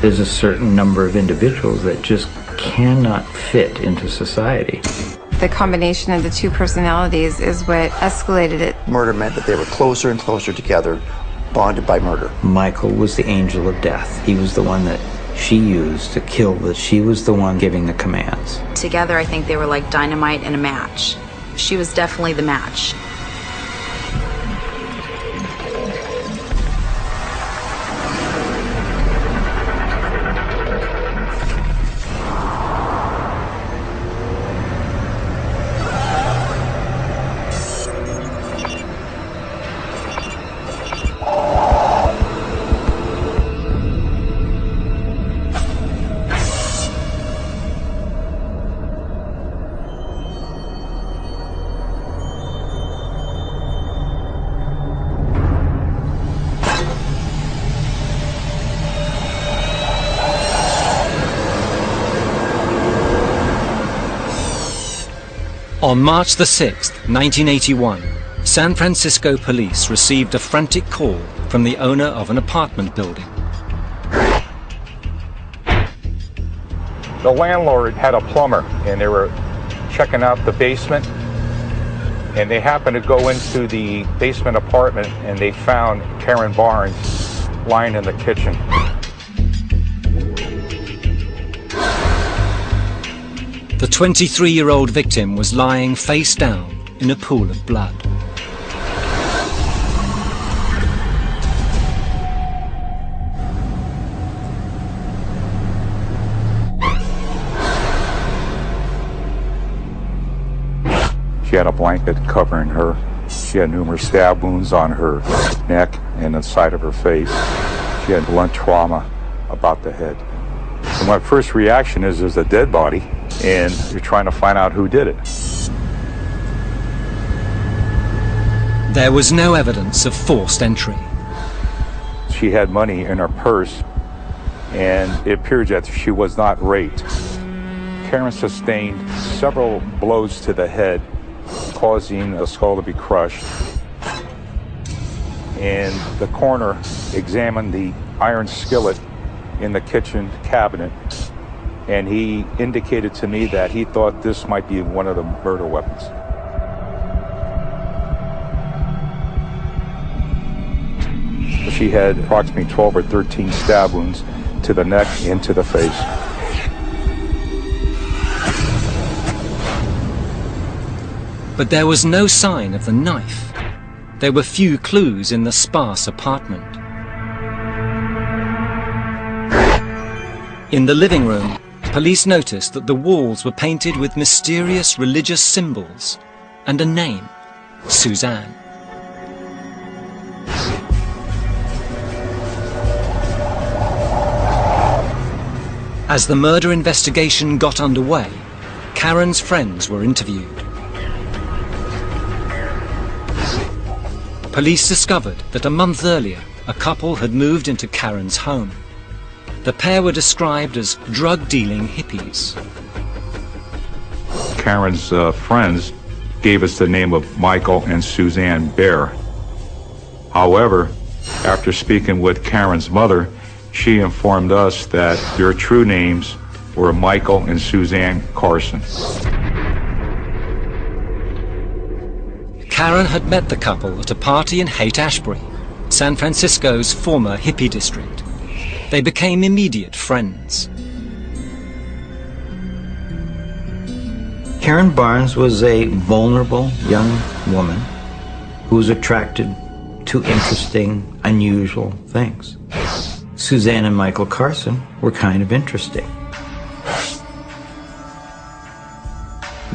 There's a certain number of individuals that just cannot fit into society. The combination of the two personalities is what escalated it. Murder meant that they were closer and closer together, bonded by murder. Michael was the angel of death. He was the one that she used to kill, that she was the one giving the commands. Together, I think they were like dynamite and a match. She was definitely the match. On March the 6th, 1981, San Francisco police received a frantic call from the owner of an apartment building. The landlord had a plumber, and they were checking out the basement, and they happened to go into the basement apartment, and they found Karen Barnes lying in the kitchen. The 23-year-old victim was lying face down in a pool of blood. She had a blanket covering her. She had numerous stab wounds on her neck and the side of her face. She had blunt trauma about the head. And my first reaction is there's a dead body, and you're trying to find out who did it. There was no evidence of forced entry. She had money in her purse, and it appeared that she was not raped. Karen sustained several blows to the head, causing the skull to be crushed. And the coroner examined the iron skillet in the kitchen cabinet, and he indicated to me that he thought this might be one of the murder weapons. She had approximately 12 or 13 stab wounds to the neck and to the face. But there was no sign of the knife. There were few clues in the sparse apartment. In the living room, police noticed that the walls were painted with mysterious religious symbols and a name, Suzan. As the murder investigation got underway, Karen's friends were interviewed. Police discovered that a month earlier, a couple had moved into Karen's home. The pair were described as drug-dealing hippies. Karen's friends gave us the name of Michael and Suzan Bear. However, after speaking with Karen's mother, she informed us that their true names were Michael and Susan Carson. Karen had met the couple at a party in Haight-Ashbury, San Francisco's former hippie district. They became immediate friends. Karen Barnes was a vulnerable young woman who was attracted to interesting, unusual things. Suzan and Michael Carson were kind of interesting.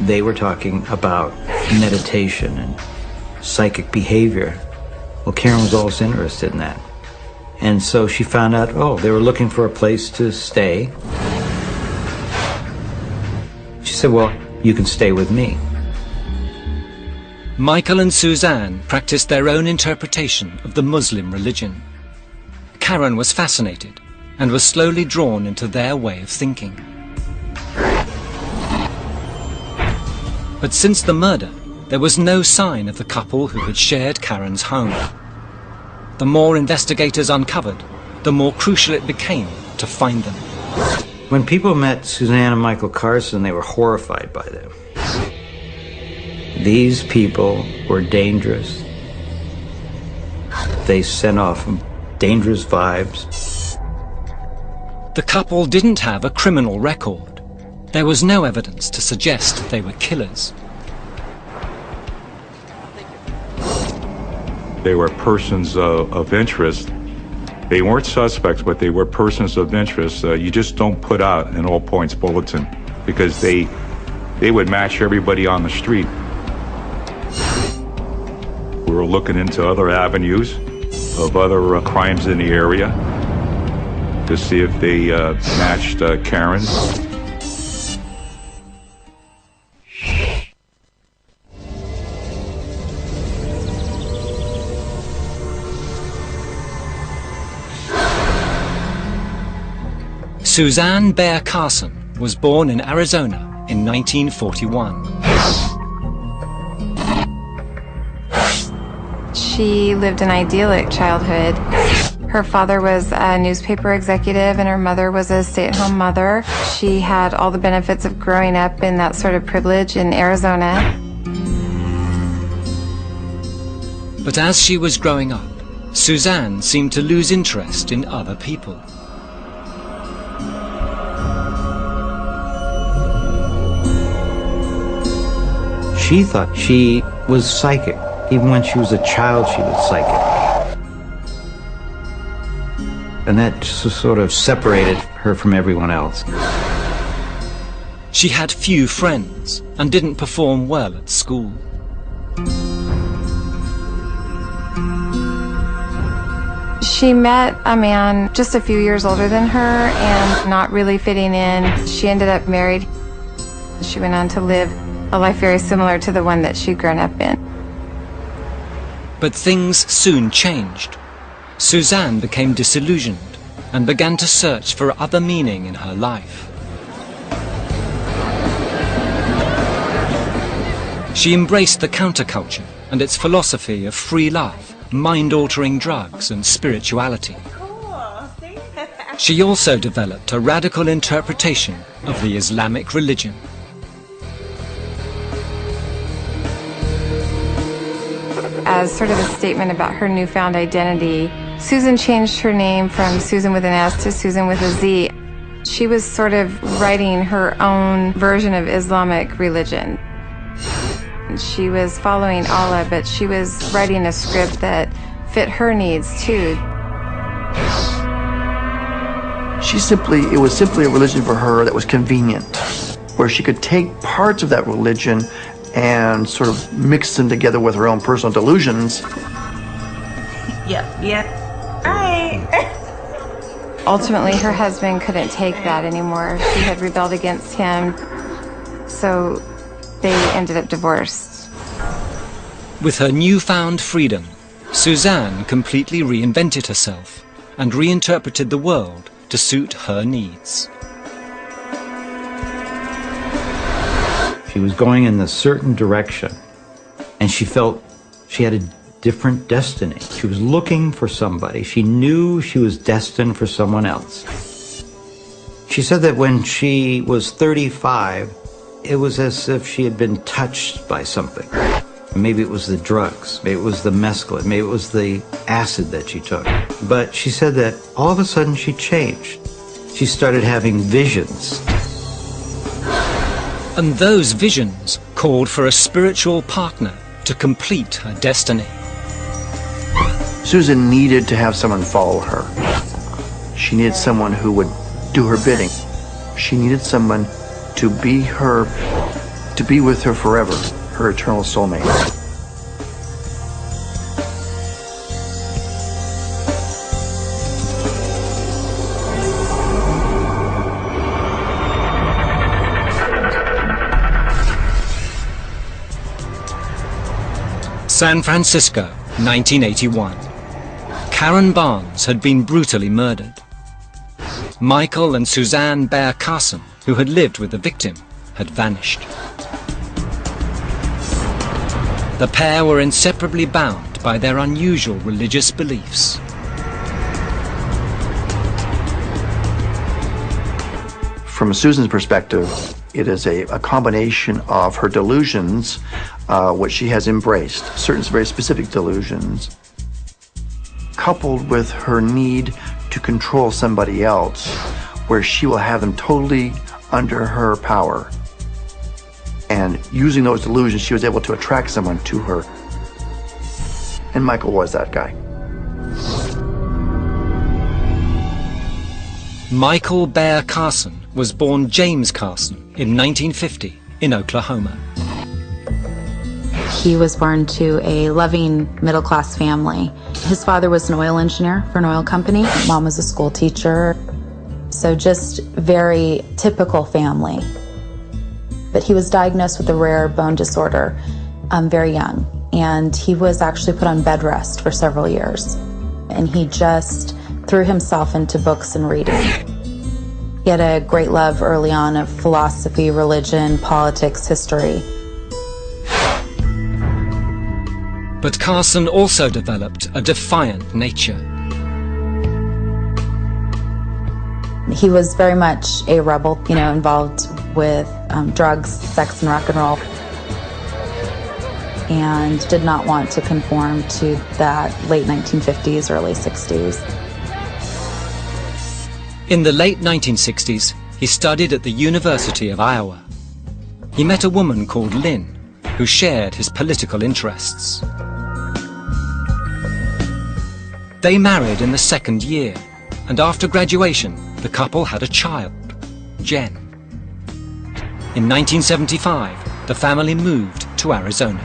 They were talking about meditation and psychic behavior. Well, Karen was also interested in that. And so she found out, oh, they were looking for a place to stay. She said, well, you can stay with me. Michael and Suzan practiced their own interpretation of the Muslim religion. Karen was fascinated and was slowly drawn into their way of thinking. But since the murder, there was no sign of the couple who had shared Karen's home. The more investigators uncovered, the more crucial it became to find them. When people met Suzan and Michael Carson, they were horrified by them. These people were dangerous. They sent off dangerous vibes. The couple didn't have a criminal record. There was no evidence to suggest they were killers. They were persons of interest. They weren't suspects, but they were persons of interest. You just don't put out an all points bulletin because they would match everybody on the street. We were looking into other avenues of other crimes in the area to see if they matched Karen's. Suzan Bear Carson was born in Arizona in 1941. She lived an idyllic childhood. Her father was a newspaper executive and her mother was a stay-at-home mother. She had all the benefits of growing up in that sort of privilege in Arizona. But as she was growing up, Suzan seemed to lose interest in other people. She thought she was psychic. Even when she was a child, she was psychic. And that just sort of separated her from everyone else. She had few friends and didn't perform well at school. She met a man just a few years older than her and not really fitting in. She ended up married. She went on to live a life very similar to the one that she'd grown up in. But things soon changed. Suzan became disillusioned and began to search for other meaning in her life. She embraced the counterculture and its philosophy of free love, mind-altering drugs and spirituality. She also developed a radical interpretation of the Islamic religion. As sort of a statement about her newfound identity, Susan changed her name from Susan with an S to Susan with a Z. She was sort of writing her own version of Islamic religion. She was following Allah, but she was writing a script that fit her needs too. It was simply a religion for her that was convenient, where she could take parts of that religion and sort of mix them together with her own personal delusions. Yeah. Right. Ultimately, her husband couldn't take that anymore. She had rebelled against him, so they ended up divorced. With her newfound freedom, Suzan completely reinvented herself and reinterpreted the world to suit her needs. She was going in a certain direction, and she felt she had a different destiny. She was looking for somebody. She knew she was destined for someone else. She said that when she was 35, it was as if she had been touched by something. Maybe it was the drugs, maybe it was the mescaline, maybe it was the acid that she took. But she said that all of a sudden she changed. She started having visions. And those visions called for a spiritual partner to complete her destiny. Susan needed to have someone follow her. She needed someone who would do her bidding. She needed someone to be with her forever, her eternal soulmate. San Francisco, 1981. Karen Barnes had been brutally murdered. Michael and Suzan Bear Carson, who had lived with the victim, had vanished. The pair were inseparably bound by their unusual religious beliefs. From Susan's perspective, it is a combination of her delusions, which she has embraced, certain very specific delusions, coupled with her need to control somebody else, where she will have them totally under her power. And using those delusions, she was able to attract someone to her. And Michael was that guy. Michael Bear Carson was born James Carson in 1950 in Oklahoma. He was born to a loving middle-class family. His father was an oil engineer for an oil company. Mom was a school teacher. So just very typical family. But he was diagnosed with a rare bone disorder very young. And he was actually put on bed rest for several years. And he just threw himself into books and reading. He had a great love early on of philosophy, religion, politics, history. But Carson also developed a defiant nature. He was very much a rebel, involved with drugs, sex, and rock and roll, and did not want to conform to that late 1950s, early 60s. In the late 1960s, he studied at the University of Iowa. He met a woman called Lynn, who shared his political interests. They married in the second year, and after graduation, the couple had a child, Jen. In 1975, the family moved to Arizona.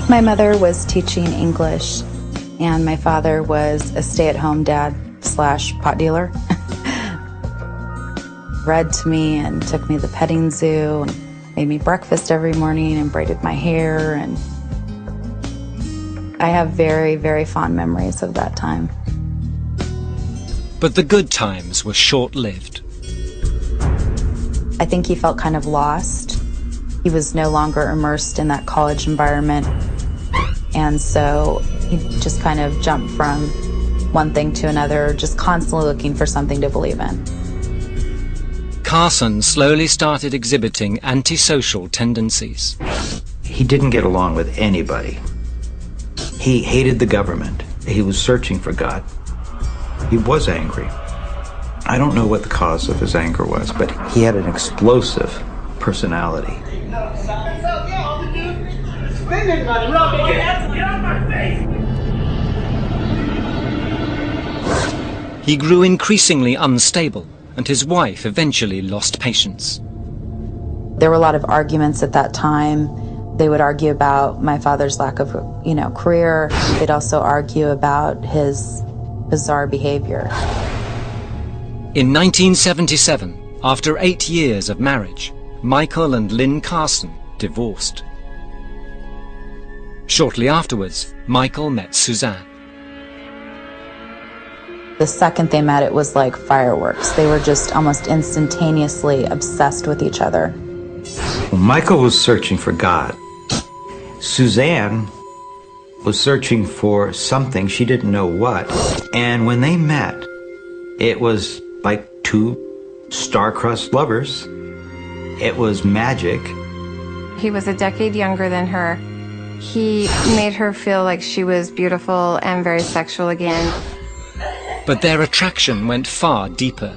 My mother was teaching English, and my father was a stay-at-home dad / pot dealer. Read to me and took me to the petting zoo and made me breakfast every morning and braided my hair. And I have very, very fond memories of that time. But the good times were short-lived. I think he felt kind of lost. He was no longer immersed in that college environment. And so he just kind of jumped from one thing to another, just constantly looking for something to believe in. Carson slowly started exhibiting antisocial tendencies. He didn't get along with anybody. He hated the government. He was searching for God. He was angry. I don't know what the cause of his anger was, but he had an explosive personality. He grew increasingly unstable, and his wife eventually lost patience. There were a lot of arguments at that time. They would argue about my father's lack of, career. They'd also argue about his bizarre behavior. In 1977, after 8 years of marriage, Michael and Lynn Carson divorced. Shortly afterwards, Michael met Suzanne. The second they met, it was like fireworks. They were just almost instantaneously obsessed with each other. Well, Michael was searching for God. Suzanne was searching for something, she didn't know what. And when they met, it was like two star-crossed lovers. It was magic. He was a decade younger than her. He made her feel like she was beautiful and very sexual again. But their attraction went far deeper.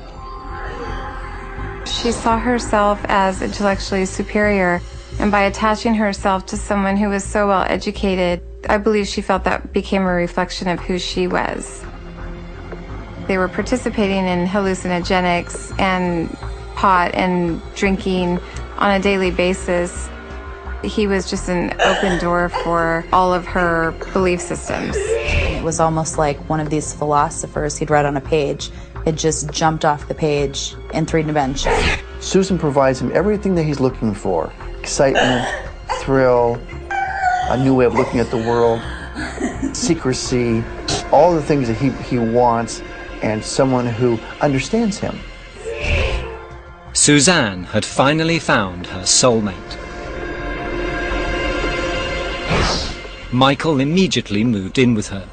She saw herself as intellectually superior, and by attaching herself to someone who was so well educated, I believe she felt that became a reflection of who she was. They were participating in hallucinogenics and pot and drinking on a daily basis. He was just an open door for all of her belief systems. It was almost like one of these philosophers he'd read on a page had just jumped off the page in 3 dimensions. Susan provides him everything that he's looking for. Excitement, thrill, a new way of looking at the world, secrecy, all the things that he wants, and someone who understands him. Suzanne had finally found her soulmate. Michael immediately moved in with her.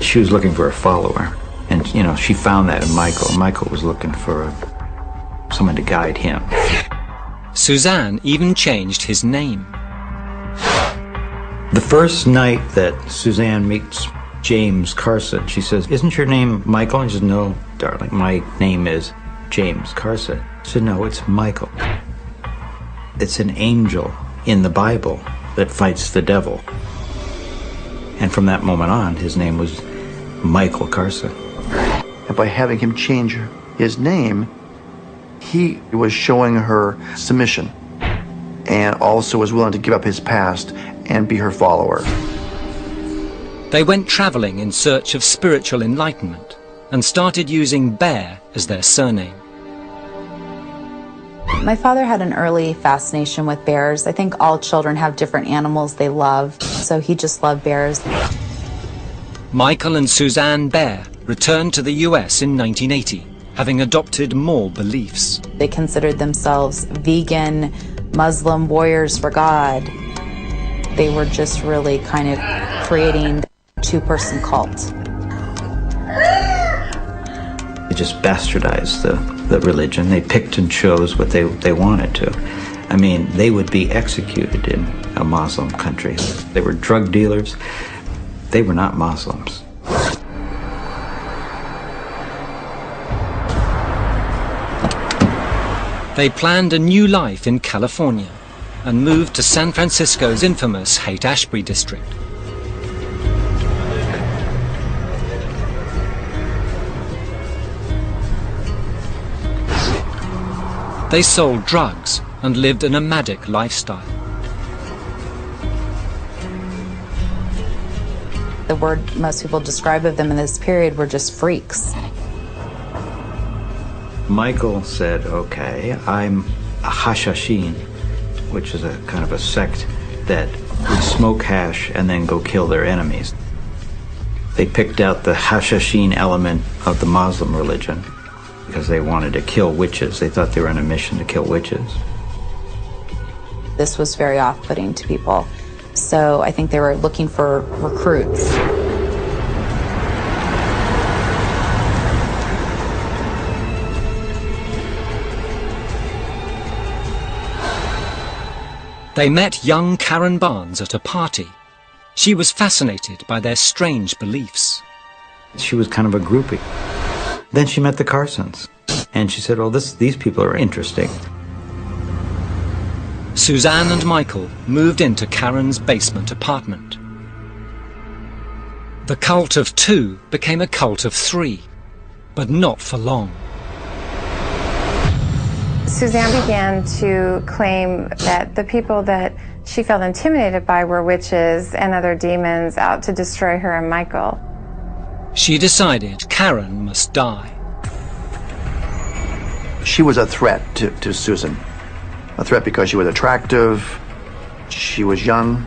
She was looking for a follower. And, she found that in Michael. Michael was looking for someone to guide him. Suzanne even changed his name. The first night that Suzanne meets James Carson, she says, "Isn't your name Michael?" And he says, "No, darling, my name is James Carson." She said, "No, it's Michael. It's an angel in the Bible that fights the devil." And from that moment on, his name was Michael Carson. And by having him change his name, he was showing her submission and also was willing to give up his past and be her follower. They went traveling in search of spiritual enlightenment and started using Bear as their surname. My father had an early fascination with bears. I think all children have different animals they love, so he just loved bears. Michael and Suzan Bear returned to the US in 1980, having adopted more beliefs. They considered themselves vegan, Muslim warriors for God. They were just really kind of creating a two-person cult. They just bastardized the religion. They picked and chose what they wanted to. I mean, they would be executed in a Muslim country. They were drug dealers. They were not Muslims. They planned a new life in California and moved to San Francisco's infamous Haight-Ashbury district. They sold drugs and lived a nomadic lifestyle. The word most people describe of them in this period were just freaks. Michael said, "Okay, I'm a Hashashin," which is a kind of a sect that would smoke hash and then go kill their enemies. They picked out the Hashashin element of the Muslim religion because they wanted to kill witches. They thought they were on a mission to kill witches. This was very off-putting to people, so I think they were looking for recruits. They met young Karen Barnes at a party. She was fascinated by their strange beliefs. She was kind of a groupie. Then she met the Carsons, and she said, "Oh, these people are interesting." Suzanne and Michael moved into Karen's basement apartment. The cult of two became a cult of three, but not for long. Suzanne began to claim that the people that she felt intimidated by were witches and other demons out to destroy her and Michael. She decided Karen must die. She was a threat to Susan. A threat because she was attractive, she was young.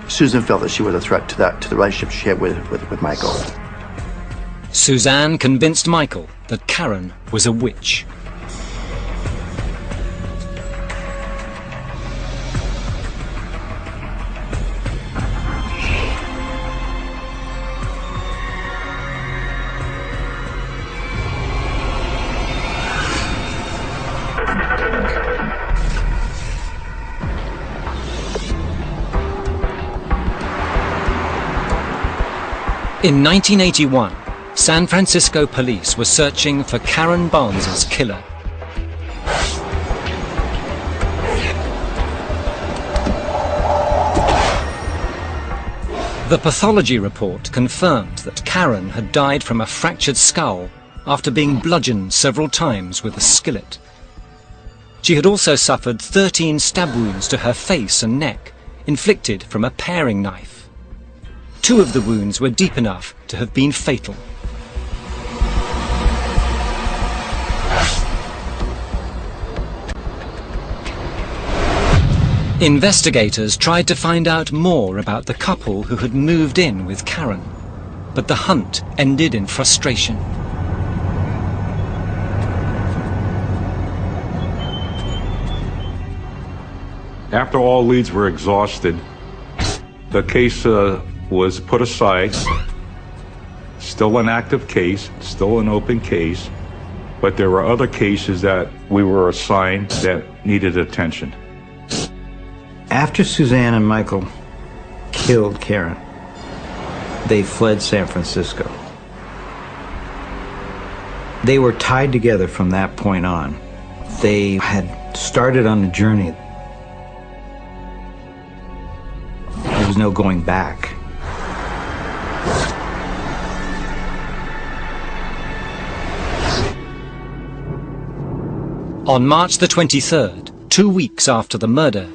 Susan felt that she was a threat to the relationship she had with Michael. Suzanne convinced Michael that Karen was a witch. In 1981, San Francisco police were searching for Karen Barnes's killer. The pathology report confirmed that Karen had died from a fractured skull after being bludgeoned several times with a skillet. She had also suffered 13 stab wounds to her face and neck, inflicted from a paring knife. 2 of the wounds were deep enough to have been fatal. Investigators tried to find out more about the couple who had moved in with Karen, but the hunt ended in frustration. After all leads were exhausted, the case was put aside. still an active case, still an open case, but there were other cases that we were assigned that needed attention. After Suzanne and Michael killed Karen, they fled San Francisco. They were tied together from that point on. They had started on a journey. There was no going back. On March the 23rd, 2 weeks after the murder,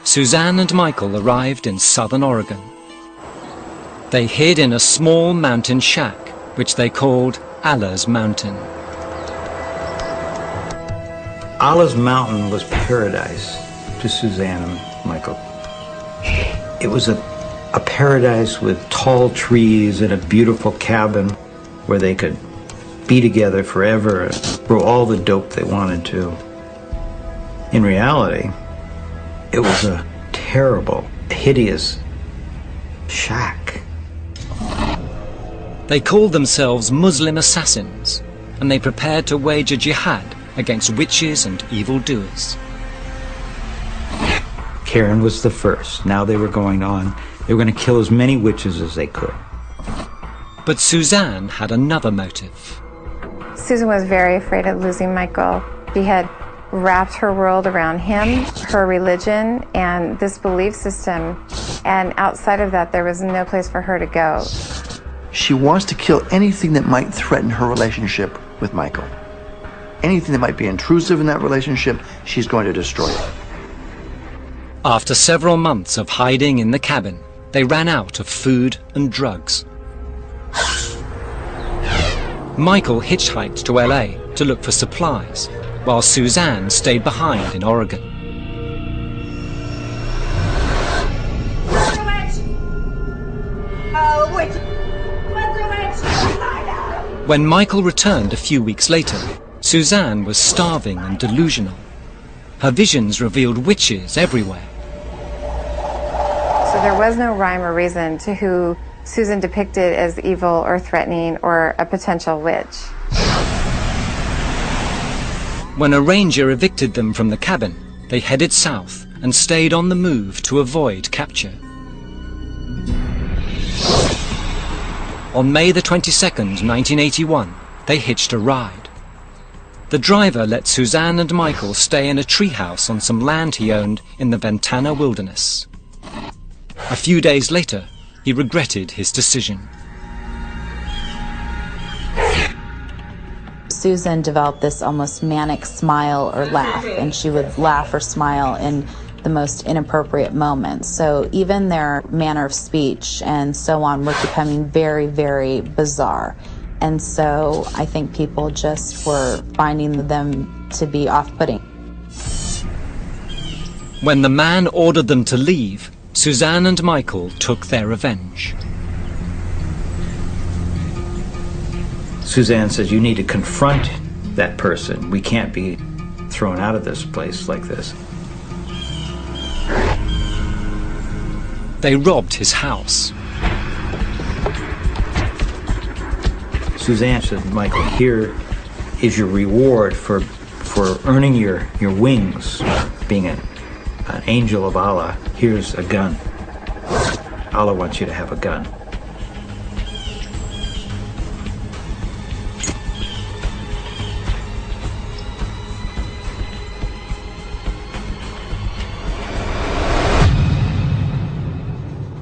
Suzanne and Michael arrived in southern Oregon. They hid in a small mountain shack, which they called Allah's Mountain. Allah's Mountain was paradise to Suzanne and Michael. It was a paradise with tall trees and a beautiful cabin where they could be together forever and grow all the dope they wanted to. In reality, it was a terrible, hideous shack. They called themselves Muslim assassins, and they prepared to wage a jihad against witches and evildoers. Karen was the first. Now they were going on. They were going to kill as many witches as they could. But Suzanne had another motive. Susan was very afraid of losing Michael. She had wrapped her world around him, her religion, and this belief system. And outside of that, there was no place for her to go. She wants to kill anything that might threaten her relationship with Michael. Anything that might be intrusive in that relationship, she's going to destroy it. After several months of hiding in the cabin, they ran out of food and drugs. Michael hitchhiked to LA to look for supplies, while Suzanne stayed behind in Oregon. When Michael returned a few weeks later, Suzanne was starving and delusional. Her visions revealed witches everywhere. So there was no rhyme or reason to who Susan depicted as evil or threatening or a potential witch. When a ranger evicted them from the cabin, they headed south and stayed on the move to avoid capture. On May the 22nd, 1981, they hitched a ride. The driver let Suzanne and Michael stay in a treehouse on some land he owned in the Ventana wilderness. A few days later, he regretted his decision. Susan developed this almost manic smile or laugh, and she would laugh or smile in the most inappropriate moments. So even their manner of speech and so on were becoming very, very bizarre. And so I think people just were finding them to be off-putting. When the man ordered them to leave, Suzanne and Michael took their revenge. Suzanne says, you need to confront that person. We can't be thrown out of this place like this. They robbed his house. Suzanne said, Michael, here is your reward for earning your wings, being an angel of Allah. Here's a gun. Allah wants you to have a gun.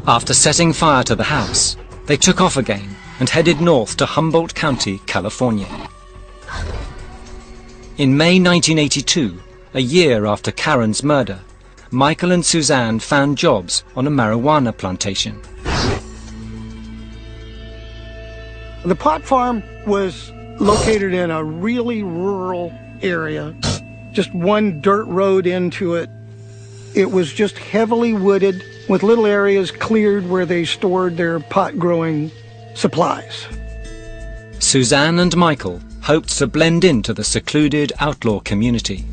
After setting fire to the house, they took off again and headed north to Humboldt County, California. In May 1982, a year after Karen's murder, Michael and Suzanne found jobs on a marijuana plantation. The pot farm was located in a really rural area, just one dirt road into it. It was just heavily wooded with little areas cleared where they stored their pot-growing supplies. Suzanne and Michael hoped to blend into the secluded outlaw community.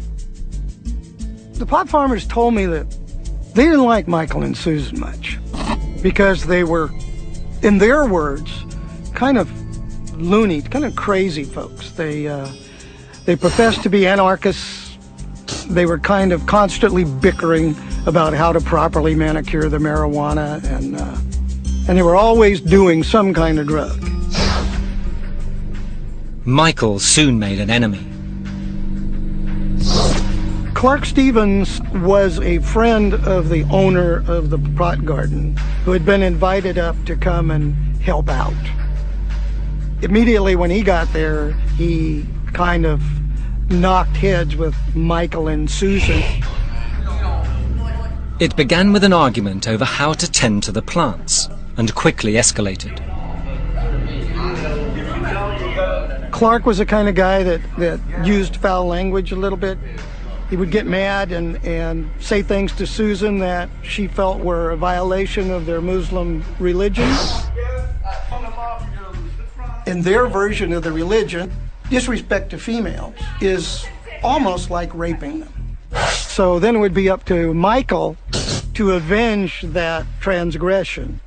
The pot farmers told me that they didn't like Michael and Susan much because they were, in their words, kind of loony, kind of crazy folks. They professed to be anarchists. They were kind of constantly bickering about how to properly manicure the marijuana, and they were always doing some kind of drug. Michael soon made an enemy. Clark Stevens was a friend of the owner of the pot garden who had been invited up to come and help out. Immediately when he got there, he kind of knocked heads with Michael and Susan. It began with an argument over how to tend to the plants, and quickly escalated. Clark was the kind of guy that used foul language a little bit. He would get mad and say things to Susan that she felt were a violation of their Muslim religion. In their version of the religion, disrespect to females is almost like raping them. So then it would be up to Michael to avenge that transgression.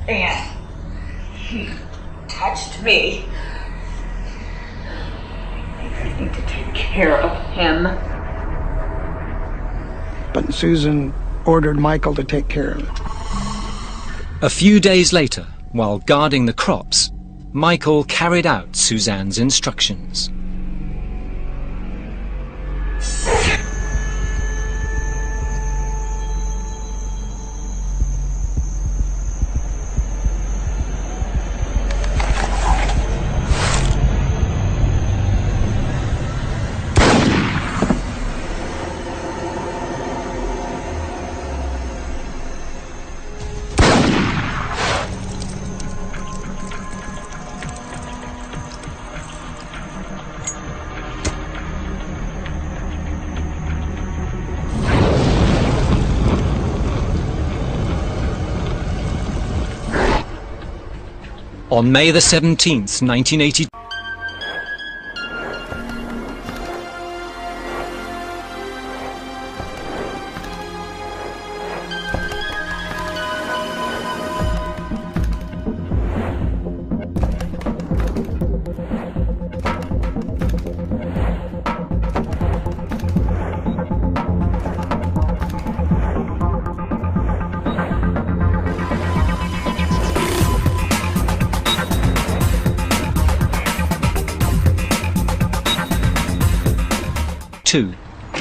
And he touched me. I need to take care of him. But Susan ordered Michael to take care of it. A few days later, while guarding the crops, Michael carried out Suzanne's instructions. On May the 17th, 1982,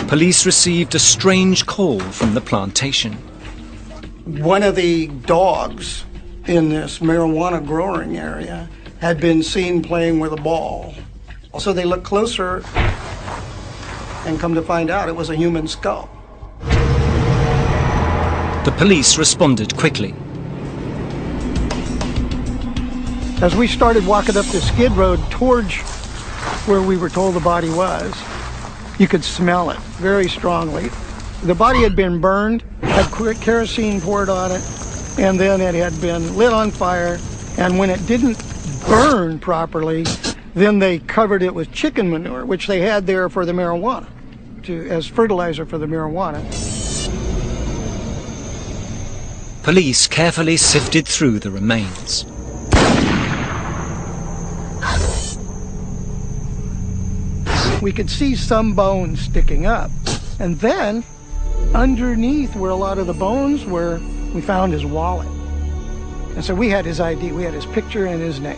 police received a strange call from the plantation. One of the dogs in this marijuana growing area had been seen playing with a ball. So they looked closer and come to find out it was a human skull. The police responded quickly. As we started walking up the skid road towards where we were told the body was, you could smell it very strongly. The body had been burned, had kerosene poured on it, and then it had been lit on fire. And when it didn't burn properly, then they covered it with chicken manure, which they had there for the marijuana, as fertilizer for the marijuana. Police carefully sifted through the remains. We could see some bones sticking up. And then, underneath where a lot of the bones were, we found his wallet. And so we had his ID, we had his picture and his name.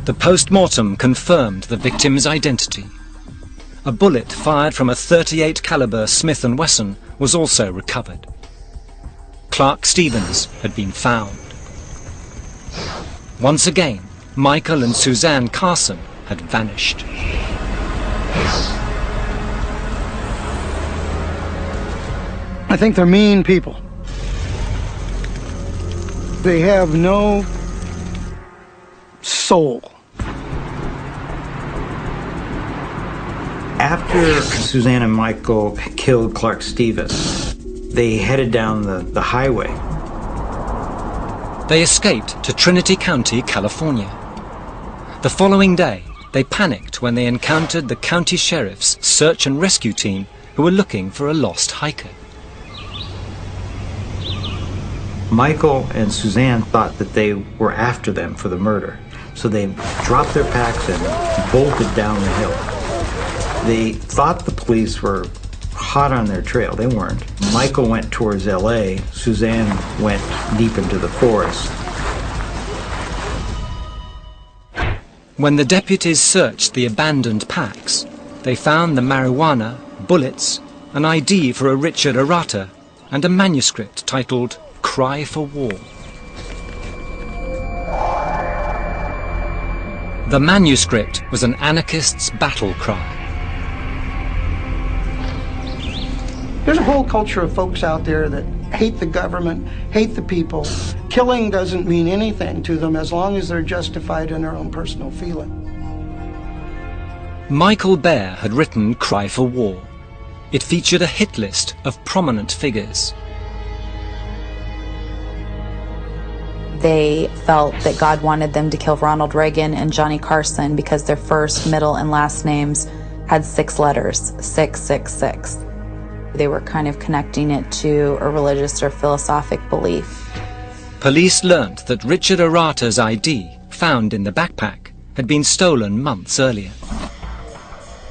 The post-mortem confirmed the victim's identity. A bullet fired from a .38 caliber Smith & Wesson was also recovered. Clark Stevens had been found. Once again, Michael and Suzan Carson had vanished. I think they're mean people. They have no soul. After Suzanne and Michael killed Clark Stevens, they headed down the highway. They escaped to Trinity County, California. The following day, they panicked when they encountered the county sheriff's search and rescue team who were looking for a lost hiker. Michael and Suzanne thought that they were after them for the murder. So they dropped their packs and bolted down the hill. They thought the police were hot on their trail. They weren't. Michael went towards L.A. Suzanne went deep into the forest. When the deputies searched the abandoned packs, they found the marijuana, bullets, an ID for a Richard Arata, and a manuscript titled Cry for War. The manuscript was an anarchist's battle cry. There's a whole culture of folks out there that hate the government, hate the people. Killing doesn't mean anything to them as long as they're justified in their own personal feeling. Michael Bear had written Cry for War. It featured a hit list of prominent figures. They felt that God wanted them to kill Ronald Reagan and Johnny Carson because their first, middle, and last names had 6 letters, 666. They were kind of connecting it to a religious or philosophic belief. Police learnt that Richard Arata's ID, found in the backpack, had been stolen months earlier.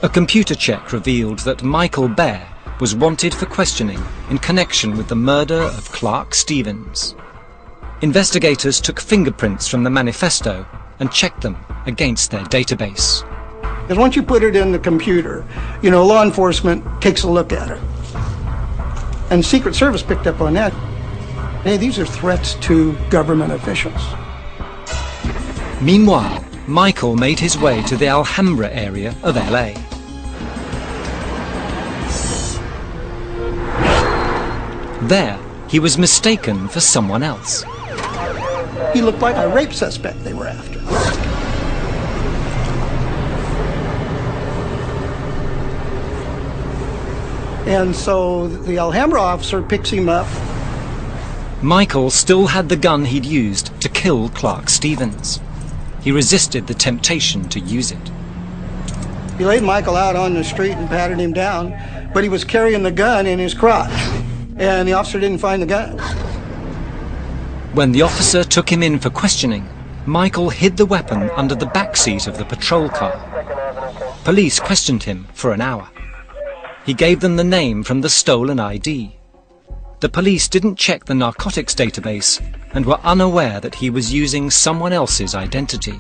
A computer check revealed that Michael Bear was wanted for questioning in connection with the murder of Clark Stevens. Investigators took fingerprints from the manifesto and checked them against their database. Because once you put it in the computer, law enforcement takes a look at it. And Secret Service picked up on that. Hey, these are threats to government officials. Meanwhile, Michael made his way to the Alhambra area of LA. There, he was mistaken for someone else. He looked like a rape suspect they were after. And so the Alhambra officer picks him up. Michael still had the gun he'd used to kill Clark Stevens. He resisted the temptation to use it. He laid Michael out on the street and patted him down, but he was carrying the gun in his crotch, and the officer didn't find the gun. When the officer took him in for questioning, Michael hid the weapon under the back seat of the patrol car. Police questioned him for an hour. He gave them the name from the stolen ID. The police didn't check the narcotics database and were unaware that he was using someone else's identity.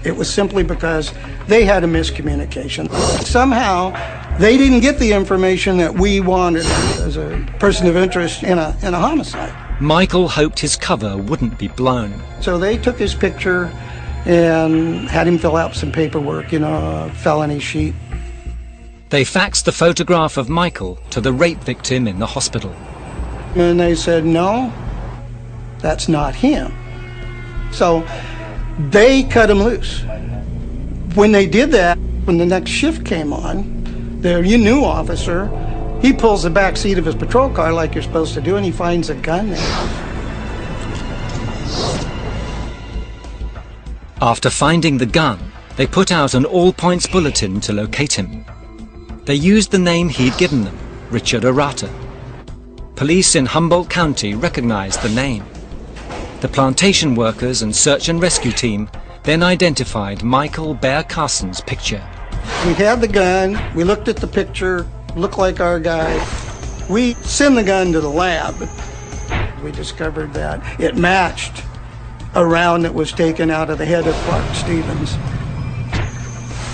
It was simply because they had a miscommunication. Somehow, they didn't get the information that we wanted as a person of interest in a homicide. Michael hoped his cover wouldn't be blown. So they took his picture and had him fill out some paperwork, a felony sheet. They faxed the photograph of Michael to the rape victim in the hospital. And they said, no, that's not him. So they cut him loose. When they did that, when the next shift came on, the new officer, he pulls the back seat of his patrol car like you're supposed to do, and he finds a gun there. After finding the gun, they put out an all-points bulletin to locate him. They used the name he'd given them, Richard Arata. Police in Humboldt County recognized the name. The plantation workers and search and rescue team then identified Michael Bear Carson's picture. We had the gun, we looked at the picture, looked like our guy. We sent the gun to the lab. We discovered that it matched a round that was taken out of the head of Clark Stevens.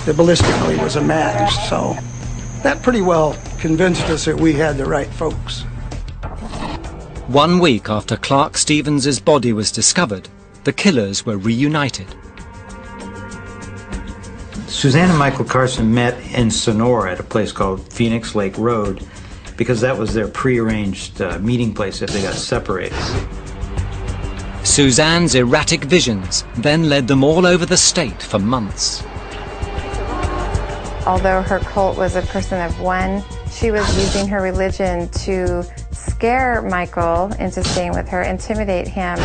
The ballistically was a match, so that pretty well convinced us that we had the right folks. 1 week after Clark Stevens' body was discovered, the killers were reunited. Suzanne and Michael Carson met in Sonora at a place called Phoenix Lake Road because that was their prearranged meeting place if they got separated. Suzanne's erratic visions then led them all over the state for months. Although her cult was a person of one, she was using her religion to scare Michael into staying with her, intimidate him.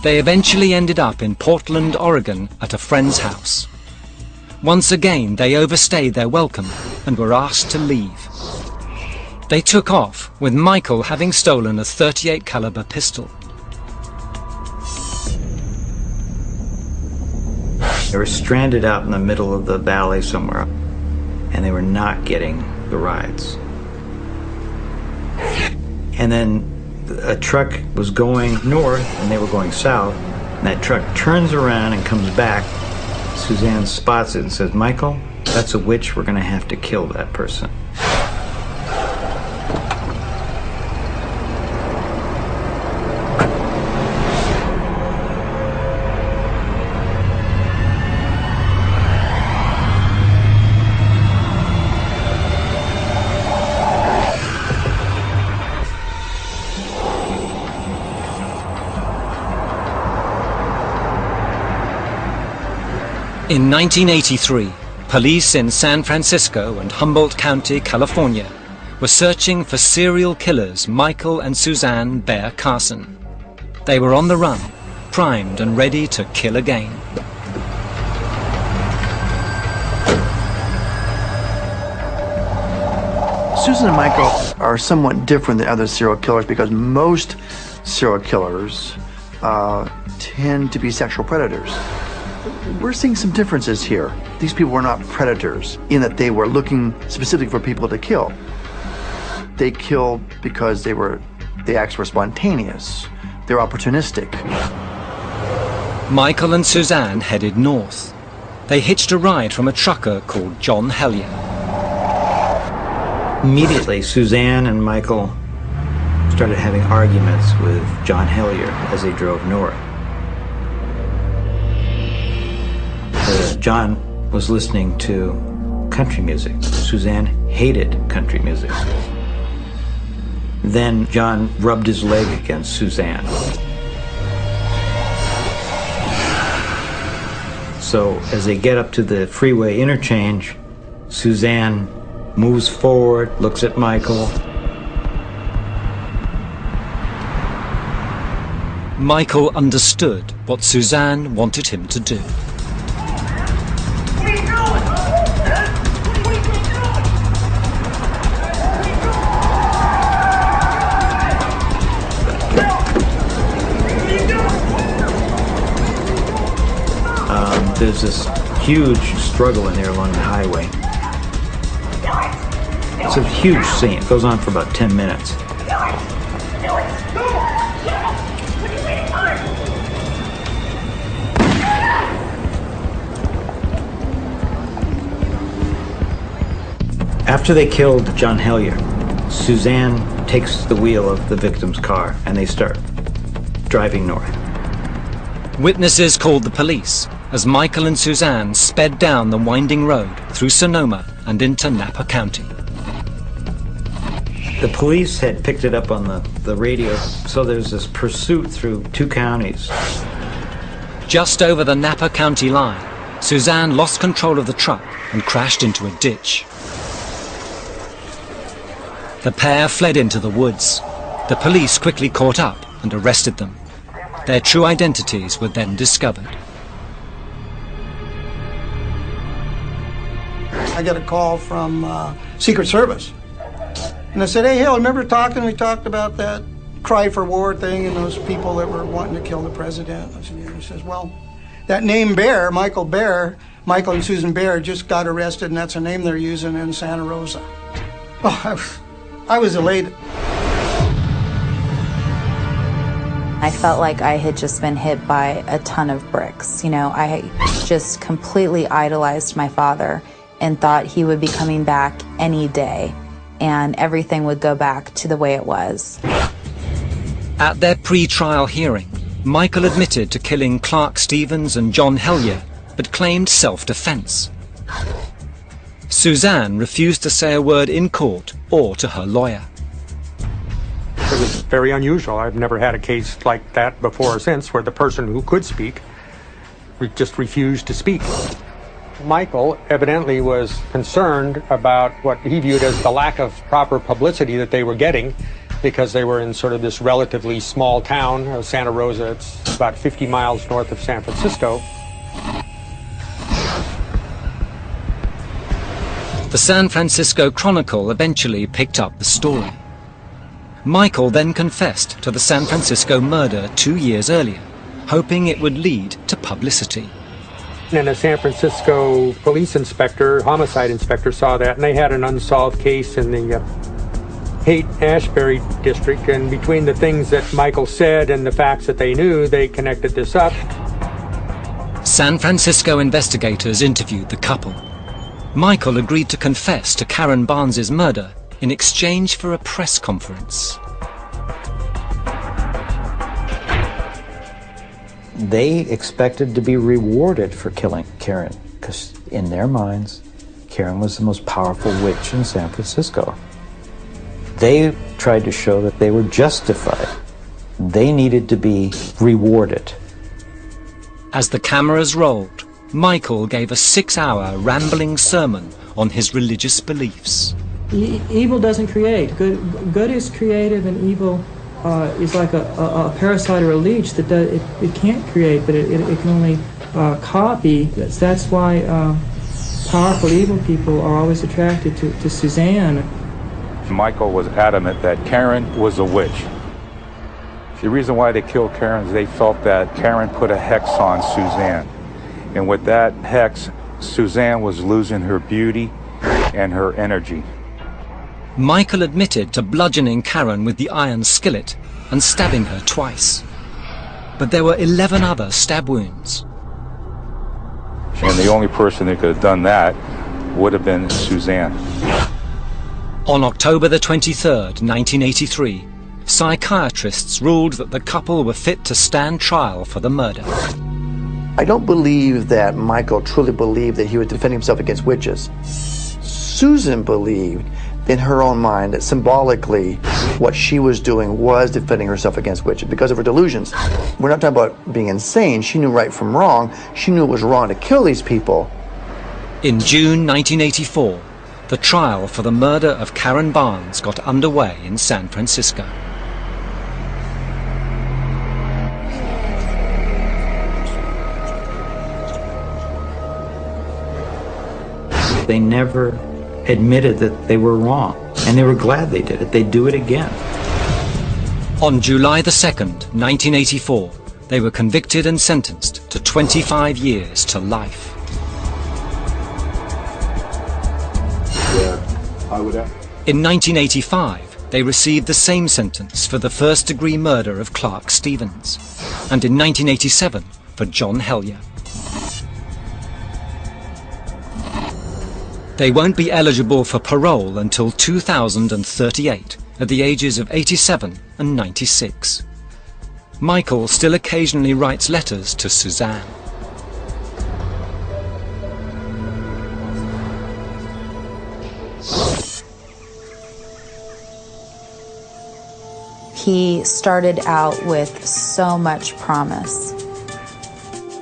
They eventually ended up in Portland, Oregon at a friend's house. Once again, they overstayed their welcome and were asked to leave. They took off, with Michael having stolen a .38 caliber pistol. They were stranded out in the middle of the valley somewhere, and they were not getting the rides. And then a truck was going north, and they were going south, and that truck turns around and comes back. Suzanne spots it and says, "Michael, that's a witch. We're going to have to kill that person." In 1983, police in San Francisco and Humboldt County, California, were searching for serial killers Michael and Suzan Bear Carson. They were on the run, primed and ready to kill again. Susan and Michael are somewhat different than other serial killers because most serial killers tend to be sexual predators. We're seeing some differences here. These people were not predators in that they were looking specifically for people to kill. They killed because the acts were spontaneous. They're opportunistic. Michael and Suzanne headed north. They hitched a ride from a trucker called John Hellier. Immediately, Suzanne and Michael started having arguments with John Hellier as they drove north. John was listening to country music. Suzanne hated country music. Then John rubbed his leg against Suzanne. So as they get up to the freeway interchange, Suzanne moves forward, looks at Michael. Michael understood what Suzanne wanted him to do. There's this huge struggle in there along the highway. It's a huge scene. It goes on for about 10 minutes. After they killed John Hellier, Suzanne takes the wheel of the victim's car and they start driving north. Witnesses called the police as Michael and Suzanne sped down the winding road through Sonoma and into Napa County. The police had picked it up on the radio, so there's this pursuit through 2 counties. Just over the Napa County line, Suzanne lost control of the truck and crashed into a ditch. The pair fled into the woods. The police quickly caught up and arrested them. Their true identities were then discovered. I got a call from Secret Service. And I said, "Hey, Hill, remember we talked about that cry for war thing and those people that were wanting to kill the president?" I said, yeah. He says, "Well, that name Bear, Michael and Susan Bear just got arrested, and that's a name they're using in Santa Rosa." Oh, I was elated. I felt like I had just been hit by a ton of bricks. You know, I just completely idolized my father and thought he would be coming back any day and everything would go back to the way it was. At their pre-trial hearing, Michael admitted to killing Clark Stevens and John Hellier, but claimed self-defense. Suzanne refused to say a word in court or to her lawyer. It was very unusual. I've never had a case like that before or since, where the person who could speak just refused to speak. Michael evidently was concerned about what he viewed as the lack of proper publicity that they were getting, because they were in sort of this relatively small town, Santa Rosa. It's about 50 miles north of San Francisco. The San Francisco Chronicle eventually picked up the story. Michael then confessed to the San Francisco murder 2 years earlier, hoping it would lead to publicity. And a San Francisco police inspector, homicide inspector, saw that, and they had an unsolved case in the Haight-Ashbury district, and between the things that Michael said and the facts that they knew, they connected this up. San Francisco investigators interviewed the couple. Michael agreed to confess to Karen Barnes's murder in exchange for a press conference. They expected to be rewarded for killing Karen, because in their minds, Karen was the most powerful witch in San Francisco. They tried to show that they were justified. They needed to be rewarded. As the cameras rolled, Michael gave a 6-hour rambling sermon on his religious beliefs. Evil doesn't create. Good is creative, and evil is like a parasite or a leech that it can't create, but it can only copy. That's why powerful evil people are always attracted to Suzanne. Michael was adamant that Karen was a witch. The reason why they killed Karen is they felt that Karen put a hex on Suzanne. And with that hex, Suzanne was losing her beauty and her energy. Michael admitted to bludgeoning Karen with the iron skillet and stabbing her twice. But there were 11 other stab wounds. And the only person that could have done that would have been Suzanne. On October the 23rd, 1983, psychiatrists ruled that the couple were fit to stand trial for the murder. I don't believe that Michael truly believed that he was defending himself against witches. Susan believed in her own mind that symbolically what she was doing was defending herself against witches because of her delusions. We're not talking about being insane. She knew right from wrong. She knew it was wrong to kill these people. In June 1984, the trial for the murder of Karen Barnes got underway in San Francisco. They never admitted that they were wrong, and they were glad they did it. They'd do it again. On July the 2nd, 1984, they were convicted and sentenced to 25 years to life. In 1985, they received the same sentence for the first-degree murder of Clark Stevens, and in 1987 for John Hellier. They won't be eligible for parole until 2038, at the ages of 87 and 96. Michael still occasionally writes letters to Suzanne. He started out with so much promise,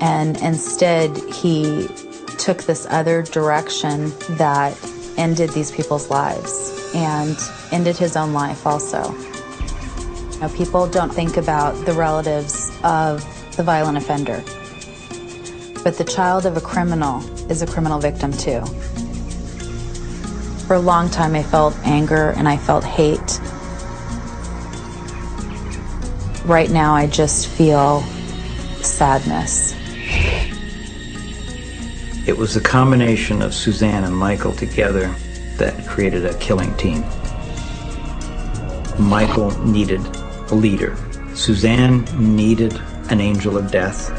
and instead he took this other direction that ended these people's lives and ended his own life also. You know, people don't think about the relatives of the violent offender, but the child of a criminal is a criminal victim too. For a long time I felt anger and I felt hate. Right now I just feel sadness. It was the combination of Suzanne and Michael together that created a killing team. Michael needed a leader. Suzanne needed an angel of death.